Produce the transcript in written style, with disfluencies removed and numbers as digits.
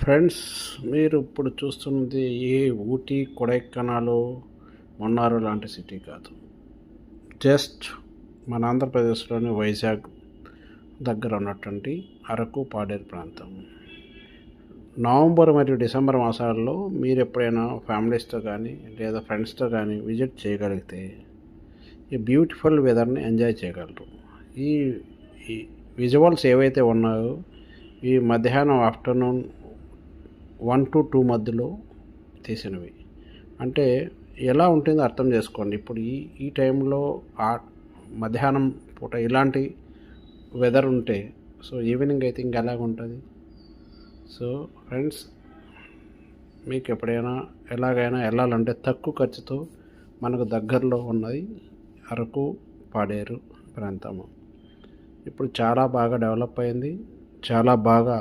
Friends, మీరు ఇప్పుడు చూస్తున్నది ఏ ఊటీ, కొడైకెనాల్, మున్నార్ లాంటి సిటీ కాదు. జస్ట్ మన ఆంధ్రప్రదేశ్లోని వైజాగ్ దగ్గర ఉన్నటువంటి అరకు, పాడేరు ప్రాంతం. నవంబర్ మరియు డిసెంబర్ మాసాల్లో మీరు ఎప్పుడైనా ఫ్యామిలీస్తో కానీ లేదా ఫ్రెండ్స్తో కానీ విజిట్ చేయగలిగితే ఈ బ్యూటిఫుల్ వెదర్ని ఎంజాయ్ చేయగలరు. ఈ ఈ విజువల్స్ ఏవైతే ఉన్నాయో ఈ మధ్యాహ్నం ఆఫ్టర్నూన్ 1 to 2 మధ్యలో తీసినవి. అంటే ఎలా ఉంటుందో అర్థం చేసుకోండి. ఇప్పుడు ఈ ఈ టైంలో మధ్యాహ్నం పూట ఇలాంటి వెదర్ ఉంటే సో ఈవినింగ్ అయితే ఇంకా ఎలాగ ఉంటుంది. సో ఫ్రెండ్స్, మీకు ఎప్పుడైనా ఎలాగైనా వెళ్ళాలంటే తక్కువ ఖర్చుతో మనకు దగ్గరలో ఉన్నది అరకు, పాడేరు ప్రాంతము. ఇప్పుడు చాలా బాగా డెవలప్ అయింది. చాలా బాగా